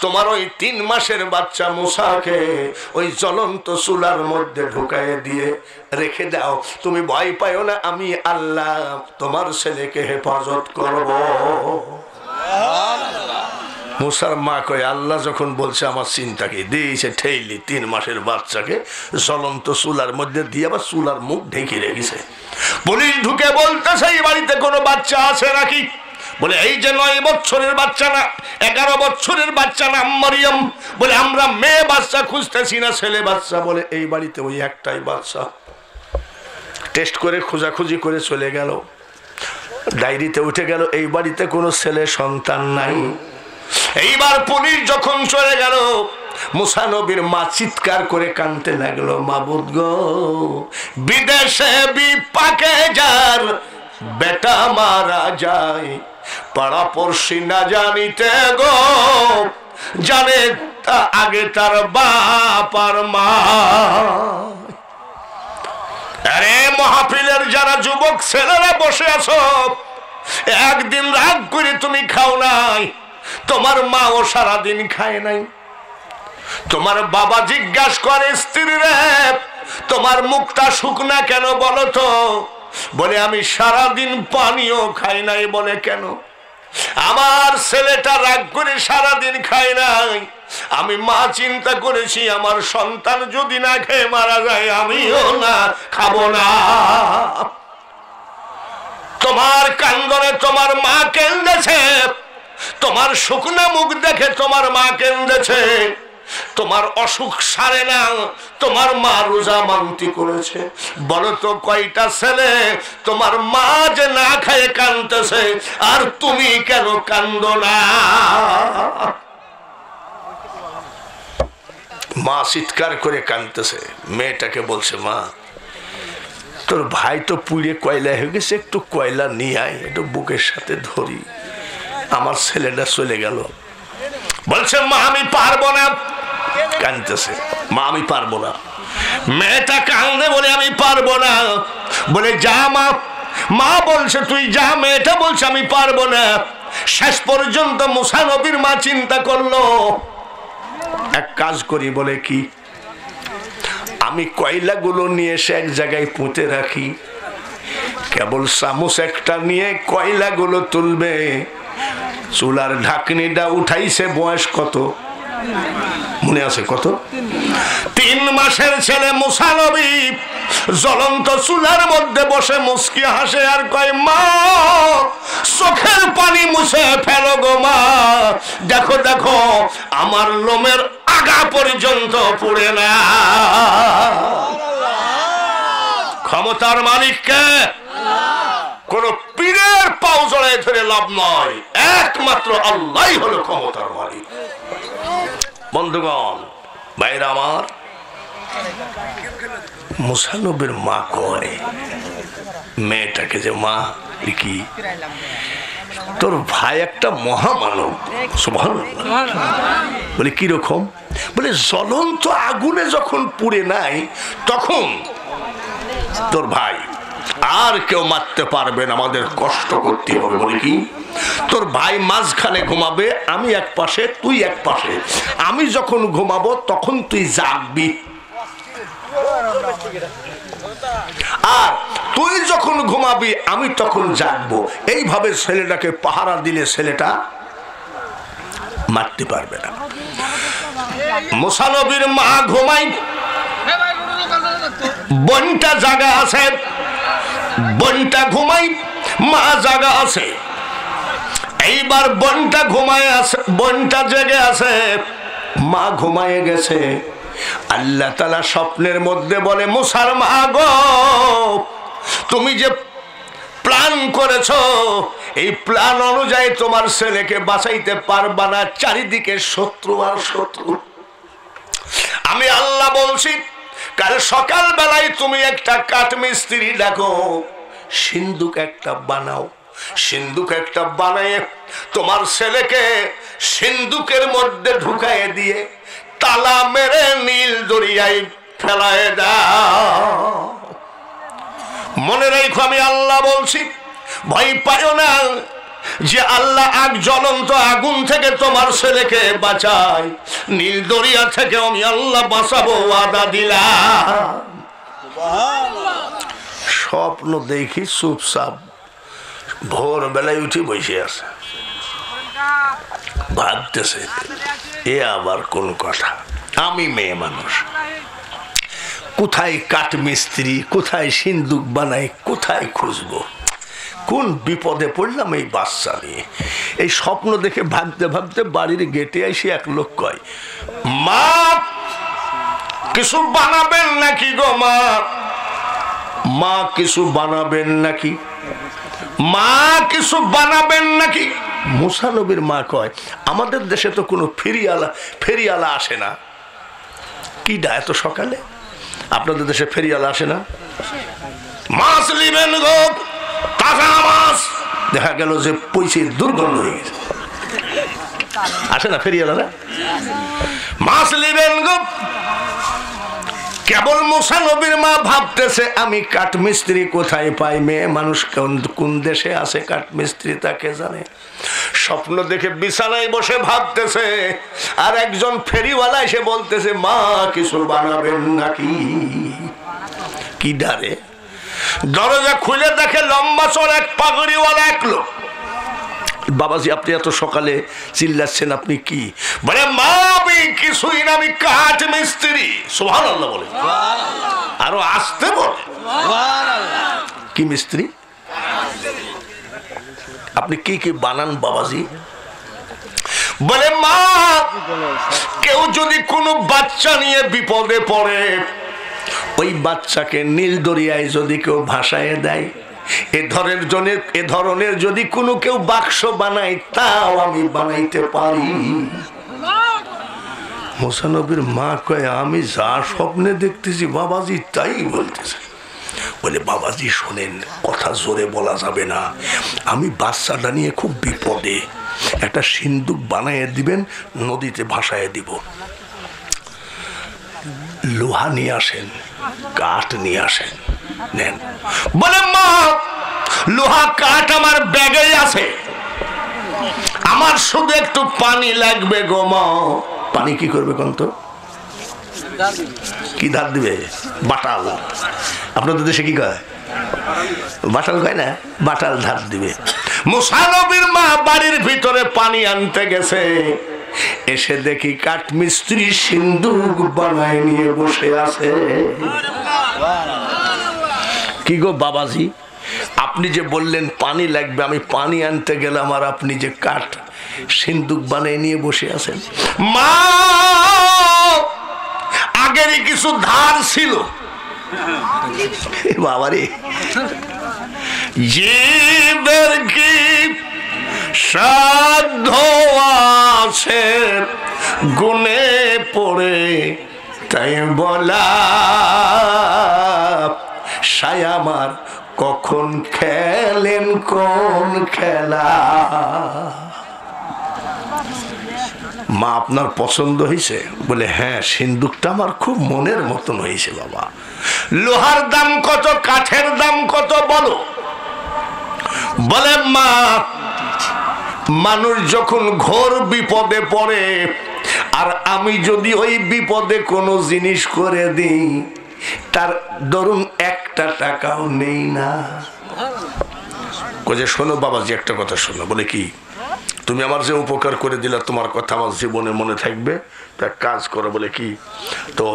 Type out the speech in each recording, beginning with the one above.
তোমার ওই 3 মাসের বাচ্চা মুসাকে ওই জ্বলন্ত চুলার মধ্যে ঢুকায়ে দিয়ে রেখে দাও, তুমি ভয় পাইও না, আমি আল্লাহ তোমার ছেলেকে হেফাজত করব। মুসার মা কয়, আল্লাহ যখন বলছে আমার চিন্তা কি, দিয়েছে ঠেইলি 3 মাসের বাচ্চাকে জ্বলন্ত চুলার মধ্যে দিয়ে আবার চুলার মুখ ঢেকে রেখেছে। পুলিশ ঢুকে বলতেছে এই বাড়িতে কোনো বাচ্চা আছে নাকি? বলে এই যে 9 বছরের বাচ্চা না 11 বছরের বাচ্চা নাম মরিয়ম। বলে আমরা মেয়ে বাচ্চা খুঁজতেছি না, ছেলে বাচ্চা। বলে এই বাড়িতে ওই একটাই বাচ্চা। টেস্ট করে খোঁজাখুঁজি করে চলে গেল, ডায়েরিতে উঠে গেল এই বাড়িতে কোনো ছেলে সন্তান নাই। এইবার পুলিশ যখন চলে গেল, মুসা নবীর মা চিৎকার করে কাঁদতে লাগলো, মাবুদ গো, বিদেশে বিপাকে যার বেটা মারা যায়, পাড়া পড়শি না জানিতে গো, জানে আগে তার বাপ আর মা। আরে মাহফিলের যারা যুবক ছেলেরা বসে আছো, একদিন রাগ করে তুমি খাও নাই, তোমার মাও সারাদিন খায় নাই। তোমার বাবা জিজ্ঞাসা করে স্ত্রীরে, তোমার মুখটা শুকনা কেন বলো তো? বলে আমি সারাদিন পানিও খাই নাই। বলে কেন? আমার ছেলেটা রাগ করে সারাদিন খায় নাই, আমি মা চিন্তা করেছি আমার সন্তান যদি না খেয়ে মারা যায় আমিও না খাবো না। তোমার কান্দনে তোমার মা কেঁদেছে, তোমার শুকনা মুখ দেখে তোমার মা কেঁদেছে, তোমার অসুখ সারে না, তোমার মা রোজা মানতি করেছে। বলো তো কয়টা ছেলে তোমার মা যে না খায় কাঁদতেছে, আর তুমি কেন কান্দো না? মা চিৎকার করে কাঁদতেছে, মেয়েটাকে বলছে, মা তোর ভাই তো পুড়ে কয়লা হয়ে গেছে, একটু কয়লা নিয়ে আয়, একটু বুকের সাথে ধরি, আমার ছেলেটা চলে গেল। বলছে মা আমি পারবো না। কাঁদতেছে, মা আমি পারবো না। মেয়েটা কাঁদে বলে আমি পারবো না। বলে যা মা। মা বলছে তুই যা, মেয়েটা বলছে আমি পারবো না। শেষ পর্যন্ত মুসা নবীর মা চিন্তা করলো, এক কাজ করি। বলে কি? আমি কয়লাগুলো নিয়ে এসে এক জায়গায় পুঁতে রাখি, কেবল চামচ একটা নিয়ে কয়লাগুলো তুলবে। চুলার ঢাকনিটা উঠাইছে, বয়স কত মনে আছে? কত? 3 মাসের ছেলে মুসা নবী জ্বলন্ত চুলার মধ্যে বসে মুস্কি হাসে আর কয়, মা চোখের পানি মুছে ফেলো গো মা, দেখো দেখো আমার লোমের আগা পর্যন্ত পুড়ে না। ক্ষমতার মালিককে কোন পীরের পাও জড়ায় ধরে লাভ নয়, একমাত্র আল্লাহই হলো ক্ষমতার মালিক। বন্ধুগণ, ভাইরা আমার, মুসা নবীর মা কয় মেয়েটাকে যে, মা কি তোর ভাই একটা মহামানব। সুবহানাল্লাহ। বলে কিরকম? বলে জ্বলন্ত আগুনে যখন পুড়ে নাই তখন তোর ভাই আর কেউ মারতে পারবে না, আমাদের কষ্ট করতে হবে। বলে কি? তোর ভাই মাঝখানে ঘুমাবে, আমি এক পাশে তুই এক পাশে, আমি যখন ঘুমাবো তখন তুই জাগবি, আর তুই যখন ঘুমাবি আমি তখন জাগবো। এইভাবে ছেলেটাকে পাহারা দিলে ছেলেটা মারতে পারবে না। মুসা নবীর মা ঘুমাই, বোনটা জাগা আছে, বোনটা ঘুমাই, মা জাগা আছে। এইবার বোনটা ঘুমায় আছে, বোনটা জেগে আছে, মা ঘুমায় গেছে। আল্লাহ তাআলা স্বপ্নের মধ্যে বলে, মুসার মা গো, তুমি যে প্ল্যান করেছো এই প্ল্যান অনুযায়ী তোমার ছেলেকে বাঁচাইতে পারবা না, চারিদিকে শত্রু আর শত্রু। আমি আল্লাহ বলছি, কাল সকাল বেলায় তুমি একটা কাঠমিস্ত্রি ডাকো, সিন্দুক একটা বানাও, সিন্দুক একটা বানিয়ে তোমার ছেলেকে সিন্দুকের মধ্যে ঢুকায় দিয়ে তালা মেরে নীল দরিয়ায় ফেলায় দাও। মনে রেখো আমি আল্লাহ বলছি, ভয় পাইও না। যে আল্লাহ আগ জ্বলন্ত আগুন থেকে তোমার ছেলেকে বাঁচায়, নীল দরিয়া থেকে আমি আল্লাহ বাঁচাবো ওয়াদা দিলাম। স্বপ্ন দেখি চুপচাপ ভোরবেলায় উঠে বসে আছে, ভাবতেছে এ আবার কোন কথা। আমি মেয়ে মানুষ, কোথায় কাঠ মিস্ত্রি, কোথায় সিন্দুক বানাই, কোথায় খুঁজবো, কোন বিপদে পড়লাম এই বাচ্চা নিয়ে। এই স্বপ্ন দেখে ভাবতে ভাবতে বাড়ির গেটে এসে এক লোক কয়, মা কিছু বানাবেন নাকি গো মা, মা কিছু বানাবেন নাকি, মা কিছু বানাবেন নাকি। মুসা নবীর মা কয়, আমাদের দেশে তো কোনো ফেরিয়ালা আসে না। কি ডা এত সকালে, আপনাদের দেশে ফেরিয়ালা আসে না? মাছ নিবেন গো, তাজা মাছ। দেখা গেল যে পয়সে দুর্গন্ধ হয়ে গেছে, আসে না ফেরিয়ালারা? মাছ নিবেন গো। কেবল মুসা নবীর মা ভাবতেছে আমি কাঠমিস্ত্রি কোথায় পাই, মেয়ে মানুষ কোন দেশে আছে কাঠমিস্ত্রি তাকে জানে। স্বপ্ন দেখে বিছানায় বসে ভাবতেছে, আর একজন ফেরিওয়ালা এসে বলতেছে মা কিছু বানাবেন নাকি। কি ডারে দরজা খুলে দেখে লম্বা চড় এক পাগড়িওয়ালা এক লোক। বাবাজি আপনি এত সকালে চিল্লাচ্ছেন, আপনি কি? বলে মা আমি কিছুই না, আমি কাঠ মিস্ত্রি। সুবহানাল্লাহ বলে, আরো আসতে বলে কি মিস্ত্রি? আপনি কি কি বানান বাবাজি? বলে মা কেউ যদি কোনো বাচ্চা নিয়ে বিপদে পড়ে, ওই বাচ্চাকে নীল দরিয়ায় যদি কেউ ভাসায় দেয়, এ ধরনের যদি কোনো কেউ বাক্স বানায়, তাও আমি বানাইতে পারি। মুসা নবীর মা কয়, আমি যা স্বপ্নে দেখতেছি বাবাজি তাই বলতেছে। বলে বাবাজি শোনেন, কথা জোরে বলা যাবে না, আমি বাচ্চাটা নিয়ে খুব বিপদে, একটা সিন্দুক বানাইয়ে দিবেন, নদীতে ভাসায় দিব। লোহা নিয়ে আসেন, কাঠ নিয়ে আসেন, নেন। বলে মা লোহা কাঠ আমার ব্যাগে আছে, আমার শুধু একটু পানি লাগবে গো মা। পানি কি করবে কোন তো? কি ধার দিবে? বাটাল। আপনাদের দেশে কি কয়? বাটাল কয় না, বাটাল ধার দিবে। মুসা নবীর মা বাড়ির ভিতরে পানি আনতে গেছে, এসে দেখি কাঠমিস্ত্রি সিন্দুক বানায় নিয়ে বসে আছে। কি গো বাবাজি, আপনি যে বললেন পানি লাগবে, আমি পানি আনতে গেলাম, আর আপনি যে কাঠ সিন্দুক বানিয়ে নিয়ে বসে আছেন। মা আগেরই কিছু ধার ছিল বাবারে, জীবের কি সাধ্য আছে গুনে পড়ে তাই বলা, সায়ামার কখন খেলেন কোন খেলা। মা আপনার পছন্দ হয়েছে? বলে হ্যাঁ, সিন্দুকটা আমার খুব মনের মতন হয়েছে বাবা। লোহার দাম কত, কাঠের দাম কত বলো? বলে মা মানুষ যখন ঘোর বিপদে পড়ে, আর আমি যদি ওই বিপদে কোনো জিনিস করে দিই, তার ধরুন একটা টাকাও নেই না। যে শোনো বাবাজি একটা কথা শোনো। বলে কি? তুমি আমার যে উপকার করে দিলা, তোমার কথা আমার জীবনে মনে থাকবে, তা কাজ করো। বলে কি? তো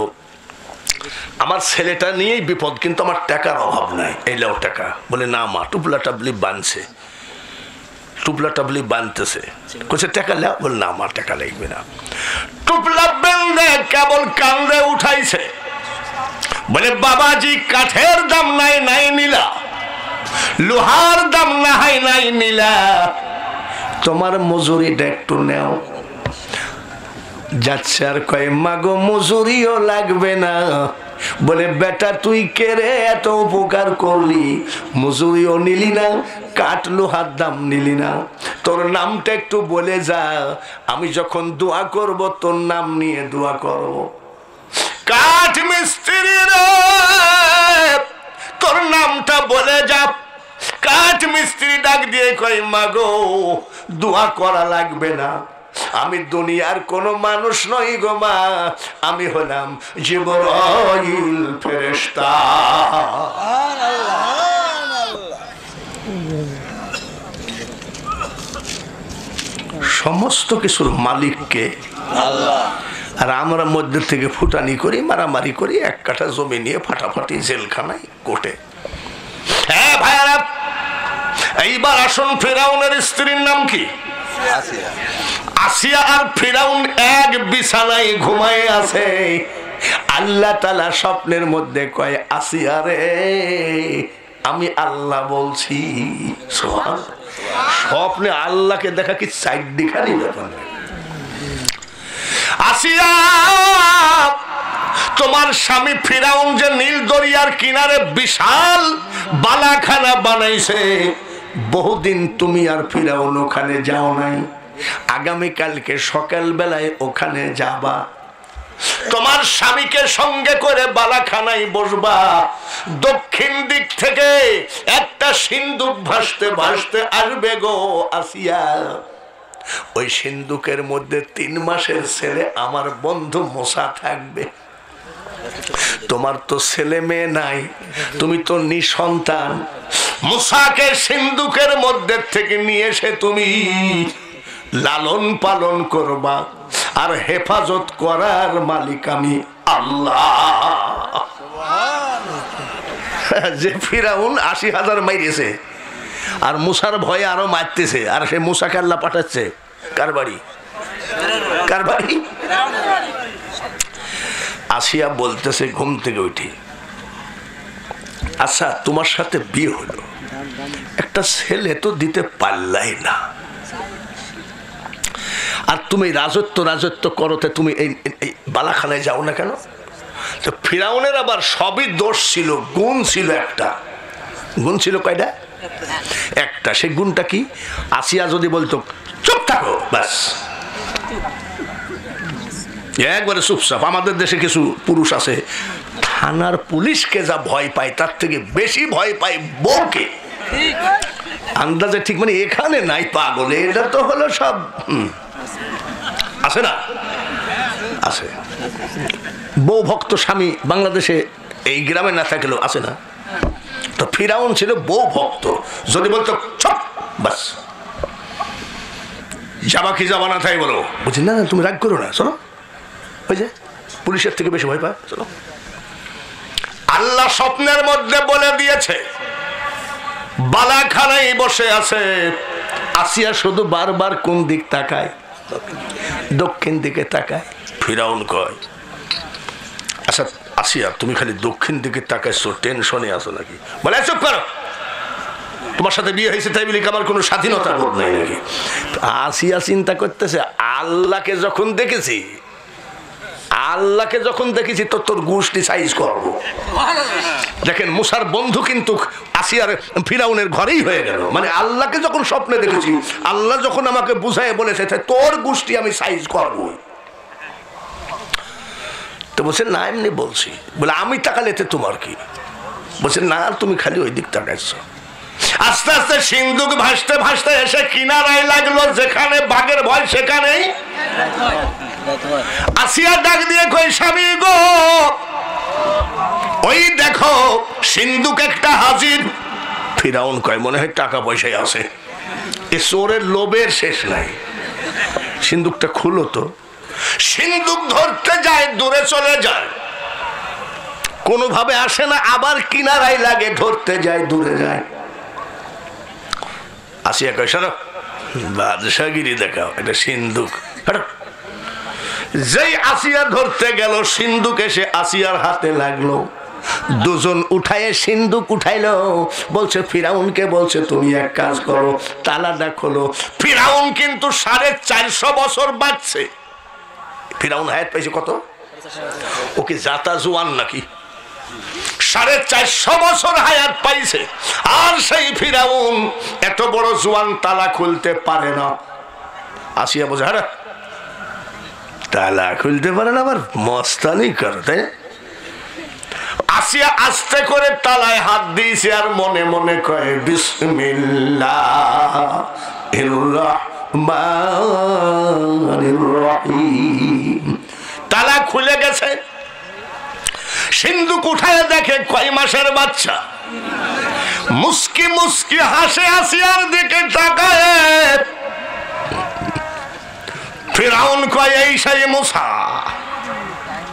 আমার ছেলেটা নিয়েই বিপদ, কিন্তু আমার টাকার অভাব নাই, এই লাও টাকা। বলে না মা, টুপলা টাবলি বানছে, টুপলা টাবলি বানতেছে, কোথায় টাকা লাও? বলে না আমার টাকা লাগবে না। টুপলা বেঁধে কেবল কান্দে উঠাইছে। বলে বাবাজি কাঠের দাম নাই, নাই নিলা, লোহার দাম নাই, নাই নিলা, তোমার মজুরিটা একটু নেও। যাচ্ছে আর কয় মা গো মজুরিও লাগবে না। বলে বেটা তুই কে রে, এত উপকার করলি, মজুরিও নিলি না, কাঠ লোহার দাম নিলি না, তোর নামটা একটু বলে যা, আমি যখন দোয়া করব তোর নাম নিয়ে দোয়া করব। কাঠ মিস্ত্রি রে তোর নামটা বলে যা, কাঠ মিস্ত্রি ডাক দিয়ে কয় মা গো দোয়া করা লাগবে না, আমি দুনিয়ার কোনো মানুষ নই গো মা, আমি হলাম জিবরাইল ফেরেশতা। সমস্ত কিছুর মালিককে আল্লাহ, আর আমরা মধ্যে থেকে ফুটানি করি, মারামারি করি, এক কাঠা জমি নিয়ে ফাটাফাটি জেলখানায় কোটে। হ্যাঁ ভাইয়ারা, এইবার আসুন ফিরাউনের স্ত্রীর নাম কি? আসিয়া। আর ফিরাউন এক বিছানায় ঘুমায় আছে। আল্লাহ তাআলা স্বপ্নের মধ্যে কয় আসিয়া রে আমি আল্লাহ বলছি। স্বপ্নে আল্লাহকে দেখা কি সাইড দেখানি ব্যাপার? আসিয়া তোমার স্বামী ফিরাউন যে নীল দরিয়ার কিনারে বিশাল বালাখানা বানাইছে, বহুদিন তুমি আর ফিরাউন ওখানে যাও নাই, আগামীকালকে সকাল বেলায় ওখানে যাবা, তোমার স্বামীকে সঙ্গে করে বালাখানায় বসবা। দক্ষিণ দিক থেকে একটা সিন্দুক ভাসতে ভাসতে আসবে গো আসিয়া, ওই সিন্দুকের মধ্যে 3 মাসের ছেলে আমার বন্ধু মুসা থাকবে। তোমার তো ছেলে মেয়ে নাই, তুমি তো নিঃসন্তান, মুসাকে সিন্দুকের মধ্যে থেকে নিয়ে এসে তুমি লালন পালন করবা, আর হেফাজত করার মালিক আমি আল্লাহ। যে ফিরাউন 80,000 মাইরেছে, আর মুসার ভয়ে আরো মারতেছে, আর সে মুসাকে আল্লাহ পাঠাচ্ছে কার বাড়ি? কার বাড়ি? আসিয়া বলতেছে ঘুম থেকে উঠে, আচ্ছা তোমার সাথে বিয়ে হলো, একটা ছেলে তো দিতে পারলাই না, আর তুমি রাজত্ব করতে তুমি এই বালাখানায় যাও না কেন? তো ফিরাউনের আবার সবই দোষ ছিল, গুণ ছিল একটা। গুণ ছিল কয়টা? একটা। সেই গুণটা কি? আসিয়া যদি বলতো চুপ থাকো, ব্যাস একবারে চুপচাপ। আমাদের দেশে কিছু পুরুষ আছে থানার পুলিশকে যা ভয় পায় তার থেকে বেশি ভয় পায় বউকে। আন্দাজে ঠিক মানে এখানে নাই পাগল, এটা তো হলো সব আছে না, আছে। বউ ভক্ত স্বামী বাংলাদেশে এই গ্রামে না থাকলেও আছে না? তো ফিরাউন ছিল বউ ভক্ত, যদি বলতো চুপ বাস, যাবা কি যাবা না তাই বলো, বুঝি না তুমি রাগ করো না, চলো, ওই যে পুলিশের থেকে বেশি ভয় পায়, চলো। আল্লাহ স্বপ্নের মধ্যে বলে দিয়েছে, বালাখানায় বসে আছে আসিয়া, শুধু বারবার কোন দিক তাকায়? দক্ষিণ দিকে তাকায়। ফিরাউন কয় আচ্ছা আসিয়া তুমি খালি দক্ষিণ দিকে তাকাইছো, টেনশনে আছো নাকি? বলে চুপ করো, তোমার সাথে বিয়ে হয়েছে তাই বলি আমার কোনো স্বাধীনতা বোধ নাই নাকি? আসিয়া চিন্তা করতেছে, আল্লাহকে যখন দেখেছি তো তোর গোষ্ঠী সাইজ করবো। দেখেন মুসার বন্ধু কিন্তু আসিয়ার ফিরাউনের ঘরেই হয়ে গেল, মানে আল্লাহকে যখন স্বপ্নে দেখেছি, আল্লাহ যখন আমাকে বুঝায় বলেছে তোর গোষ্ঠী আমি সাইজ করবো। তো বলছে না এমনি বলছি। বলে আমি তাকালে তোমার কি? বলছে না তুমি খালি ওই দিক তাকাইছো। আস্তে আস্তে সিন্ধুক ভাসতে ভাসতে এসে কিনারায় লাগলো, যেখানে বাঘের ভয় সেখানেই আসিয়া ডাক দিয়ে কই স্বামী গো, ওই দেখো সিন্ধুক একটা হাজির। ফিরাউন কয় মনে হয় টাকা পয়সায় আছে, এ চোরের লোভের শেষ নাই, সিন্ধুকটা খুলো তো। সিন্ধুক ধরতে যায়, দূরে চলে যায়, কোনোভাবে আসে না, আবার কিনারায় লাগে, ধরতে যায়, দূরে যায়। আসিয়া কয় সরো, বাদশাগিরি দেখাও, এটা সিন্ধুক। যেই আসিয়া ধরতে গেল, সিন্ধুক এসে আসিয়ার হাতে লাগলো, দুজন উঠায় সিন্ধুক উঠাইলো। বলছে ফিরাউনকে বলছে তুমি এক কাজ করো, তালাটা খোলো। ফিরাউন কিন্তু 450 বছর বাঁচছে। ফিরাউন হায়াত পাইছে কত? ওকে জাতা জোয়ান নাকি? 450 বছর হায়াত পাইছে, আর সেই ফিরাউন এত বড় জোয়ান তালা খুলতে পারে না। আসিয়া বোঝা হারা তালা খুলতে পারে না, আবার মস্তানি করে, তাই আসিয়া আস্তে করে তালায় হাত দিয়েছে আর মনে মনে কয় বিসমিল্লাহির রহমানির রহিম। তালা খুলে গেছে, সিন্ধুক উঠায় দেখে কয় মাসের বাচ্চা। মুস্কি মুস্কি হাসে আসিয়ার দিকে তাকায়। ফিরাউন কয় এই সেই মুসা।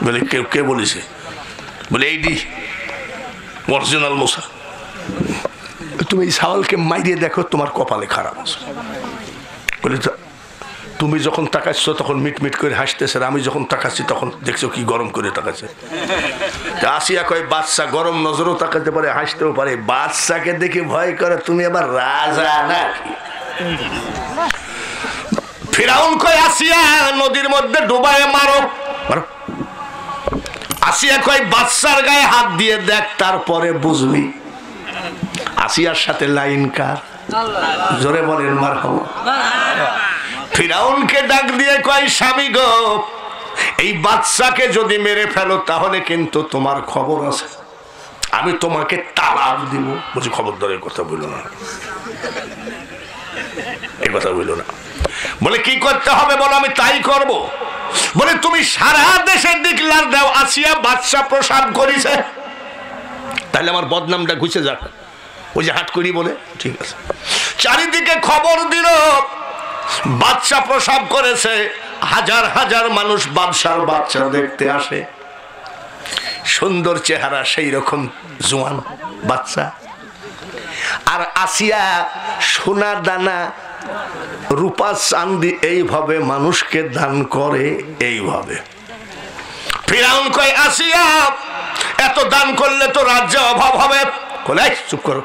বলে কে বলেছে? বলে এইডি অরিজিনাল মুসা। তুমি এই সাওয়ালকে মাইরিয়ে দেখো, তোমার কপালে খারাপ আছে। বলে তুমি যখন তাকাচ্ছ তখন মিটমিট করে হাসতেছে, আমি যখন তাকাচ্ছি তখন দেখছো কি গরম করে তাকাচ্ছে। আসিয়া কয় বাচ্চা গরম নজরও তাকাতে পারে, হাসতেও পারে, বাচ্চাকে দেখে ভয় করে, তুমি আবার রাজা নাকি? ফিরাউন কয় আসিয়া নদীর মধ্যে ডুবায় মারো। আসিয়া কয় বাচ্চার গায়ে হাত দিয়ে দেখ, তারপরে বুঝবি। আসিয়ার সাথে লাইন কার? জোরে বলেন মারহাবা। ফিরাউনকে ডাক দিয়ে কয় স্বামী গো, এই বাচ্চাকে যদি মেরে ফেলো তাহলে কিন্তু তোমার খবর আছে, আমি তোমাকে তালাক দিব। বলছি খবরদারের কথা বললো না, এই কথা বললো না। বলে কি করতে হবে বলো, আমি তাই করব। বলে তুমি সারা দেশে ডিক্লার দাও আসিয়া বাচ্চা প্রসব করেছে, তাহলে আমার বদনামটা ঘুষে যাক। ওই যে হাট করি বলে, ঠিক আছে। চারিদিকে খবর দিল বাচ্চা প্রসব করেছে। হাজার হাজার মানুষ বাদশার বাচ্চা দেখতে আসে। সুন্দর চেহারা, সেই রকম জোয়ান বাচ্চা। আর আসিয়া সোনা দানা রূপা চাঁদি এইভাবে মানুষকে দান করে। এইভাবে ফিরাউন কয় আসিয়া এত দান করলে তো রাজ্যে অভাব হবে। বলে চুপ করো,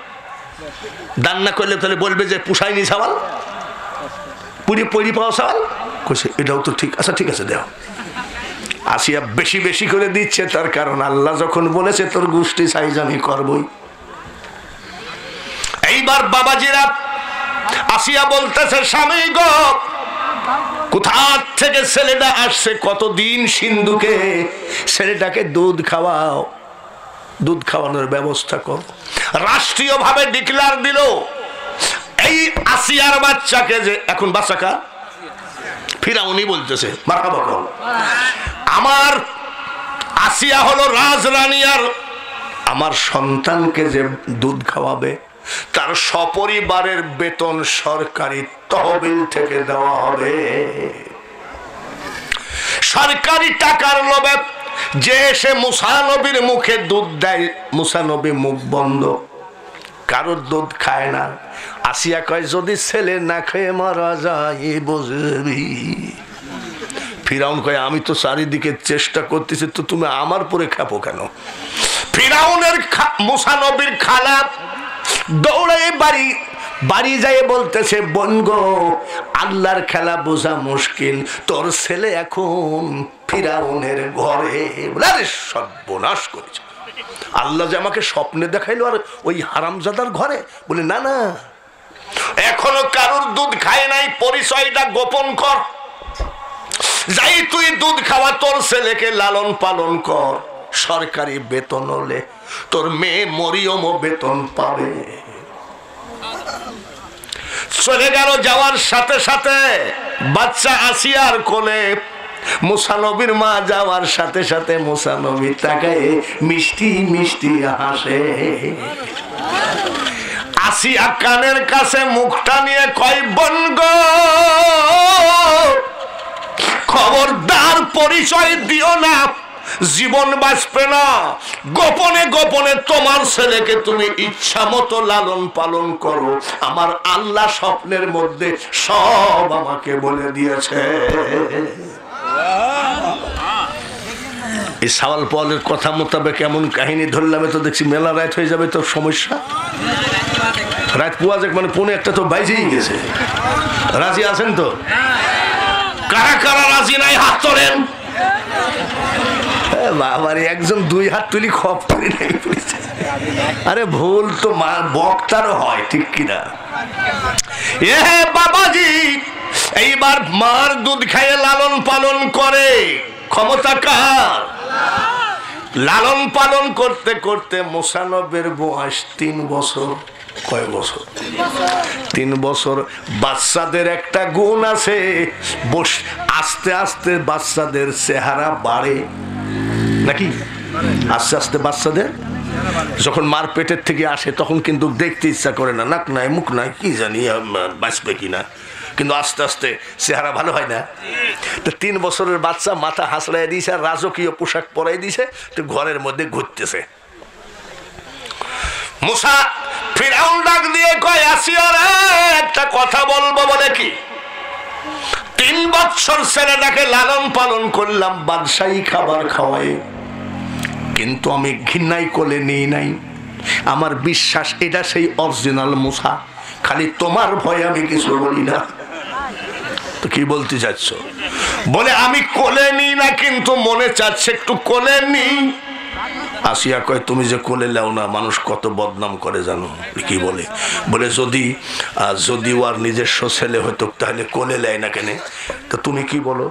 দান না করলে তাহলে বলবে যে পুষায়নি সাওয়াল, পুরি পরি পাওয়া সাওয়াল। কইছে এটাও তো ঠিক। আচ্ছা ঠিক আছে দেও। আসিয়া বেশি বেশি করে দিচ্ছে, তার কারণ আল্লাহ যখন বলেছে তোর গোষ্ঠী সাইজ আমি করবই। এইবার বাবাজিরা আসিয়া বলতেছে স্বামী গো, কোথা থেকে ছেলেটা আসছে, কতদিন সিন্ধুকে, ছেলেটাকে দুধ খাওয়াও, দুধ খাওয়ানোর ব্যবস্থা কর। রাষ্ট্রীয় ভাবে ডিক্লার দিল এই আসিয়ার বাচ্চাকে যে এখন বাচ্চা কার? ফিরাউনি বলতেছে মারহাবা কর। আমার আসিয়া হলো রাজরানী, আর আমার সন্তানকে যে দুধ খাওয়াবে তার সপরিবারের বেতন সরকারি তহবিল থেকে দেওয়া হবে। সরকারি টাকার লোভে যে এসে মুসা নবীর মুখে দুধ দেয়, মুসা নবী মুখ বন্ধ, কারোর দুধ খায় না। আসিয়া কয় যদি ছেলে না খেয়ে মারা যায় বুঝবি। ফিরাউন কয় আমি তো চারিদিকে চেষ্টা করতেছি, তো তুমি আমার পরে খাবো কেন? ফিরাউনের মুসা নবীর খালা দৌড়ে বাড়ি যায় বলতেছে বোন গো, আল্লাহর খেলা বোঝা মুশকিল, তোর ছেলে এখন ফিরাউনের ঘরে। বলে সর্বনাশ করেছে, আল্লাহ যে আমাকে স্বপ্নে দেখাইলো আর ওই হারামজাদার ঘরে। বলে না না, এখনো কারোর দুধ খায় নাই, পরিচয়টা গোপন কর। যাই তুই দুধ খাওয়া, তোর ছেলেকে লালন পালন কর, সরকারি বেতন হলে তোর মেয়ে মরিয়মও বেতন পাবে। চলে গেল, যাওয়ার সাথে সাথে বাচ্চা আসিয়ার কোলে। মুসা নবীর মা যাওয়ার সাথে সাথে মুসা নবী তাকায় মিষ্টি মিষ্টি হাসে। আসিয়া কানের কাছে মুখটা নিয়ে কয় বোন গো, খবরদার পরিচয় দিও না, জীবন বাঁচবে না। গোপনে গোপনে তোমার ছেলেকে তুমি ইচ্ছা মতো লালন পালন করো, আমার আল্লাহ স্বপ্নের মধ্যে সব আমাকে বলে দিয়েছে। এই সাওয়াল পাওয়ালের কথা মোতাবেক এমন কাহিনী ধরলাম তো দেখছি মেলা রাত হয়ে যাবে, তো সমস্যা। রাত পুয়া যাক মানে পৌনে একটা তো বাইজেই গেছে। রাজি আছেন তো? কারা কারা রাজি নাই হাত তোলেন। বাবার একজন দুই হাত তুলি খপ করে নেই। আরে ভুল তো মা বক্তারও হয়, ঠিক কিনা? এ বাবাজি এইবার মার দুধ খাইয়ে লালন পালন করে, ক্ষমতা কার? লালন পালন করতে করতে মুসা নবীর বয়স 3 বছর। কয় বছর? 3 বছর। বাচ্চাদের একটা গুণ আছে, আস্তে আস্তে বাচ্চাদের চেহারা বাড়ে নাকি? আস্তে আস্তে বাচ্চাদের যখন মার পেটের থেকে আসে তখন কিন্তু দেখতে ইচ্ছা করে না, নাক নাই মুখ নাই, কি জানি বাঁচবে কিনা, কিন্তু আস্তে আস্তে চেহারা ভালো হয় না? তো 3 বছরের বাচ্চা মাথা হাসড়াই দিয়েছে আর রাজকীয় পোশাক পরাই দিয়েছে, তো ঘরের মধ্যে ঘুরতেছে। মুসা ফিরাউন ডাক দিয়ে কয়, আসিয়া রে একটা কথা বলবো বলে কি? 3 বছর ছেলেটাকে লালন পালন করলাম, বাদশাহী খাবার খাওয়াই, কিন্তু আমি ঘৃণাই কোলে নিই নাই। আমার বিশ্বাস এটা সেই অরিজিনাল মুসা, খালি তোমার ভয়ে আমি কিছু বলি না। তো কি বলতে চাচ্ছ? বলে আমি কোলে নিই না, কিন্তু মনে চাচ্ছে একটু কোলে নিই। আসিয়া কয়, তুমি যে কোলে লাও না, মানুষ কত বদনাম করে জানো? কি বলে? বলে যদি ওর নিজস্ব ছেলে হতো তাহলে কোলে লেয় না কেন? তো তুমি কি বলো?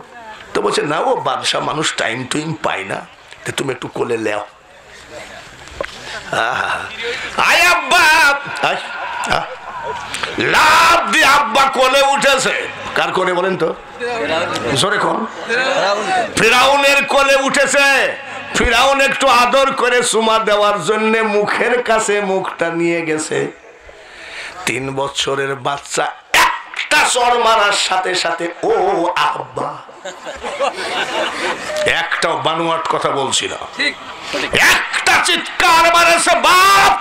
তো বলছে না, ও বাদশা মানুষ, টাইম টুইম পায় না, তো তুমি একটু কোলে লেও। আয় আব্বা, লাভ দিয়ে আব্বা কোলে উঠেছে। কার কোলে বলেন তো? জোরে কোন? ফিরাউনের কোলে উঠেছে। ফিরাউন একটু আদর করে চুমা দেওয়ার জন্য মুখের কাছে মুখটা নিয়ে গেছে। 3 বছরের বাচ্চা একটা চড় মারার সাথে সাথে ও আব্বা, একটা বানোয়াট কথা বলছি না, একটা চিৎকার মারেছে বাপ।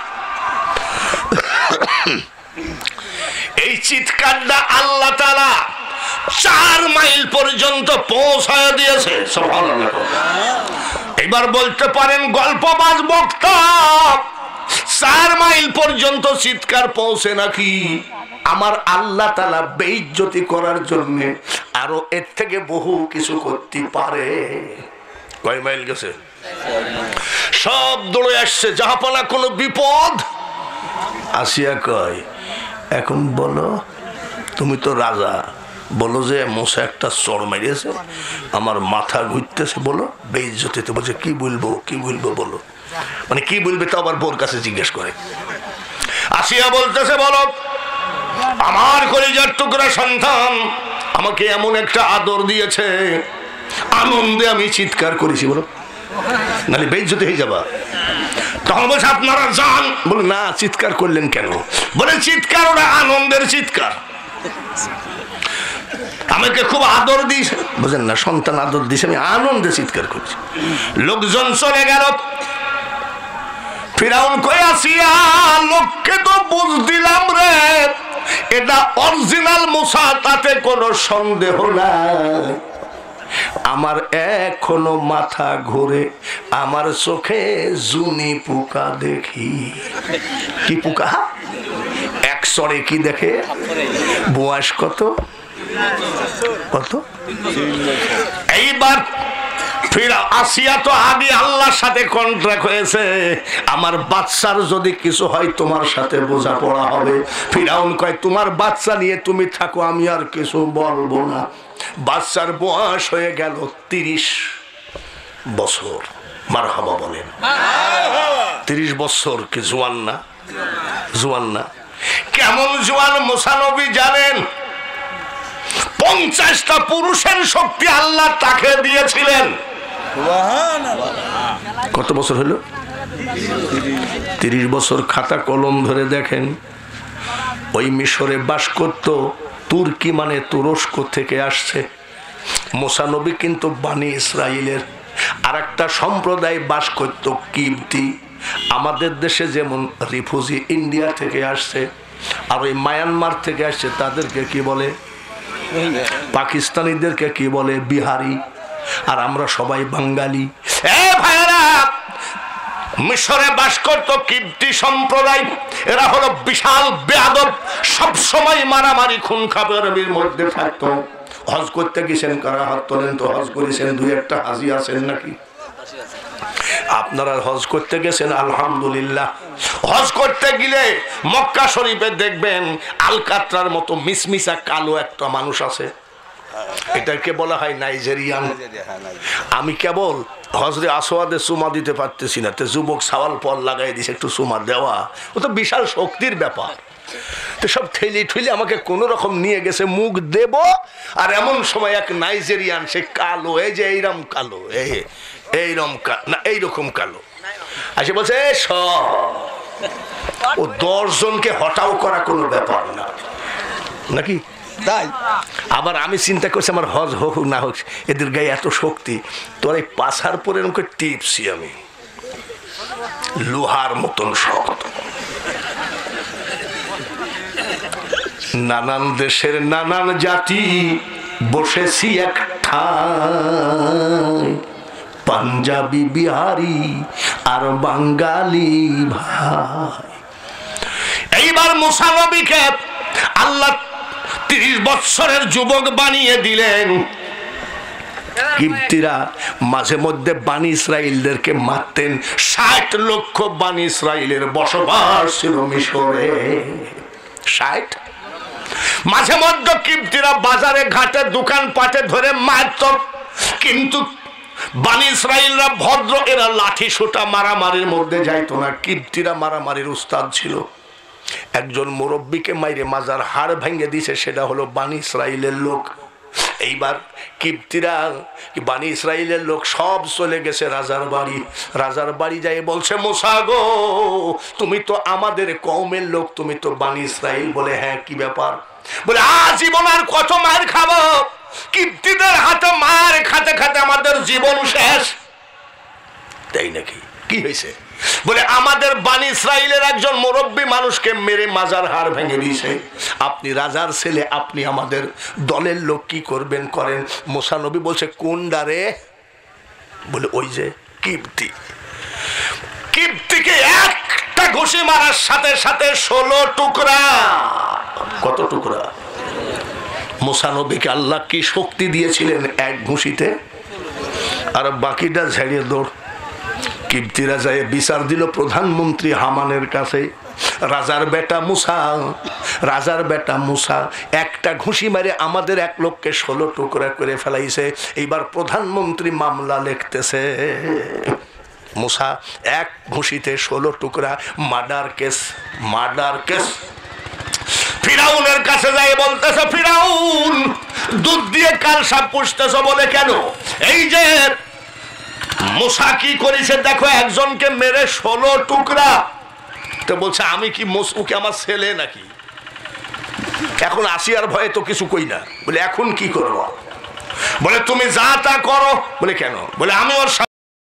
এই চিৎকারটা আল্লাহ তাআলা 4 মাইল পর্যন্ত পৌঁছায় দিয়েছে। সুবহানাল্লাহ। এবার বলতে পারেন গল্পবাজ বক্তা, 4 মাইল পর্যন্ত চিৎকার পৌঁছে নাকি? আমার আল্লাহ তাআলা বেইজ্জতি করার জন্য আরো এর থেকে বহু কিছু করতে পারে। কয় মাইল গেছে? সব দৌড়ে আসছে, জাহাপানা কোনো বিপদ? আসিয়া কয়, এখন বলো, তুমি তো রাজা, বলো যে মুসা একটা চড় মেরেছে, আমার মাথা ঘুরতেছে, বলো বেইজ্জতিতে। বলছে কি বলবো বলো, মানে কি বলবে তো আবার বোর কাছে জিজ্ঞেস করে। আসিয়া বলতেছে, বলো, আমার কলিজার টুকরা সন্তান আমাকে এমন একটা আদর দিয়েছে, আনন্দে আমি চিৎকার করেছি, বলো, নাহলে বেইজ্জতি হয়ে যাবা। তখন বলছে আপনারা যান। বলে না, চিৎকার করলেন কেন? বলে চিৎকার ওটা আনন্দের চিৎকার, আমাকে খুব আদর দিয়েছে। বুঝেন না, সন্তান আদর দিয়েছে, আমি আনন্দে চিৎকার করছি। লোকজন চলে গেল। ফিরাউন কই, আসিয়া লোককে তো বুঝ দিলাম রে, এটা অরিজিনাল মুসা, তাতে কোনো সন্দেহ নাই। আমার এখনো মাথা ঘুরে, আমার চোখে জুনি পোকা দেখি। কি পোকা? এক চড়ে কি দেখে? বয়স কত? এইবার আসিয়া তো আগে আল্লাহর সাথে কন্ট্রাক্ট হয়েছে, আমার বাচ্চার যদি কিছু হয় তোমার সাথে বোঝাপড়া হবে। ফিরাউন কয়, তোমার বাচ্চা নিয়ে তুমি থাকো, আমি আর কিছু বলবো না। বাচ্চার বয়স হয়ে গেল 30 বছর। মারহাবা বলেন। 30 বছর কি জোয়ান না? জোয়ান না? কেমন জোয়ান মুসা নবী জানেন? 50টা পুরুষের শক্তি আল্লাহ তাকে দিয়েছিলেন। কত বছর হলো? 30 বছর। খাতা কলম ধরে দেখেন, ওই মিশরে বাস করত, তুর্কি মানে তুরস্ক থেকে আসছে। মুসা নবী কিন্তু বানি ইসরাইলের। আর একটা সম্প্রদায় বাস করত কিবতি, আমাদের দেশে যেমন রিফিউজি ইন্ডিয়া থেকে আসছে, আর ওই মায়ানমার থেকে আসছে, তাদেরকে কি বলে? পাকিস্তানিদেরকে কি বলে? বিহারি। আর আমরা সবাই বাঙালি। ভাইরা, মিশরে বাস করত কিবতি সম্প্রদায়। এরা হলো বিশাল বেয়াদব, সব সময় মারামারি খুন খাবারের মধ্যে থাকতো। হজ করতে গেছেন, কারা হাত তোলেন তো? হজ করেছেন? 2-1টা হাজি আছেন নাকি? আপনারা হজ করতে গেছেন? আলহামদুলিল্লাহ। হজ করতে গেলে মক্কা শরীফে দেখবেন আলকাতরার মতো মিসমিসা কালো একটা মানুষ আছে, এটাকে বলা হয় নাইজেরিয়ান। আমি কেবল হজরে আসওয়াদে চুমা দিতে পারতেছি না, তো যুবক সাওয়াল পল লাগাই দিছে একটু চুমা দেওয়া, ও তো বিশাল শক্তির ব্যাপার। তো সব ঠেলি ঠেলি আমাকে কোন রকম নিয়ে গেছে, মুখ দেব, আর এমন সময় এক নাইজেরিয়ান, সে কালো, এই যে এইরকম কালো, এইরকম না এইরকম কালো, আসে বলছে ও 10 জনকে হটাও করা কোনো ব্যাপার না নাকি তাই। আবার আমি চিন্তা করছি আমার হজ হোক না হোক, এদের গায়ে এত শক্তি, তোর এই পাছার পরে আমাকে টিপছি আমি, লোহার মতন শক্ত। নানান দেশের নানান জাতি বসেছি এক ঠায়, পাঞ্জাবি বিহারি আর বাঙালি ভাই। এইবার মুসা নবীকে আল্লাহ 30 বছরের যুবক বানিয়ে দিলেন। কিপ্তিরা মাঝে মধ্যে বানি ইসরাইলদেরকে মারতেন। 60 লক্ষ বানি ইসরাইলের বসবাস ছিল মিশরে। 60 মাঝে মধ্যে কিপ্তিরা বাজারে ঘাটে দোকান পাটে ধরে মারত, কিন্তু বানি ইসরাইলরা ভদ্র, এরা লাঠি সোটা মারামারির মধ্যে যাইতো না। কিপ্তিরা মারামারির উস্তাদ ছিল। একজন মুরব্বীকে মাইরে মাজার হাড় ভেঙে দিছে, সেটা হলো বানি ইসরাইলের লোক। এইবার কিপ্তিরা বানি ইসরাইলের লোক সব চলে গেছে রাজার বাড়ি। রাজার বাড়ি যাই বলছে, মুসা গো তুমি তো আমাদের কওমের লোক, তুমি তো বানি ইসরাইল। বলে হ্যাঁ, কি ব্যাপার? বলে আজীবন আর কত মার খাবো, কিপ্তিদের হাতে মার খাতে খাতে আমাদের জীবন শেষ। তাই নাকি? কি হয়েছে? বলে আমাদের বানি ইসরাইলের একজন মুরব্বী মানুষকে মেরে মাজার হাড় ভেঙে দিয়েছে। আপনি রাজার ছেলে, আপনি আমাদের দলের লোক, কি করবেন করেন। মুসা নবী বলছে কোন ডারে? বলে ওই যে কিপ্তি। কিপ্তিকে একটা ঘুষি মারার সাথে সাথে 16 টুকরা। কত টুকরা? মুসা নবীকে আল্লাহ কি শক্তি দিয়েছিলেন এক ঘুষিতে, আর বাকিটা ঝেড়িয়ে দৌড়। কিপ্তিরা যায় বিচার দিল প্রধানমন্ত্রী হামানের কাছে। রাজার বেটা মুসা একটা ঘুষি মারে আমাদের এক লোককে 16 টুকরা করে ফেলাইছে। এইবার প্রধানমন্ত্রী মামলা লিখতেছে। মুসা এক ঘুষিতে 16 টুকরা, মার্ডার কেস। ফিরাউনের কাছে যাই বলতেছে, ফিরাউন দুধ দিয়ে কাল সাপ পুষতেছ। বলে কেন? এই যে মুসা কি করেছে দেখো, একজনকে মেরে 16 টুকরা। তো বলছে আমি কি ওকে আমার ছেলে নাকি? এখন আসিয়ার ভয়ে তো কিছু কই না। বলে এখন কি করবো? বলে তুমি যা তা করো। বলে কেন? বলে আমি ওর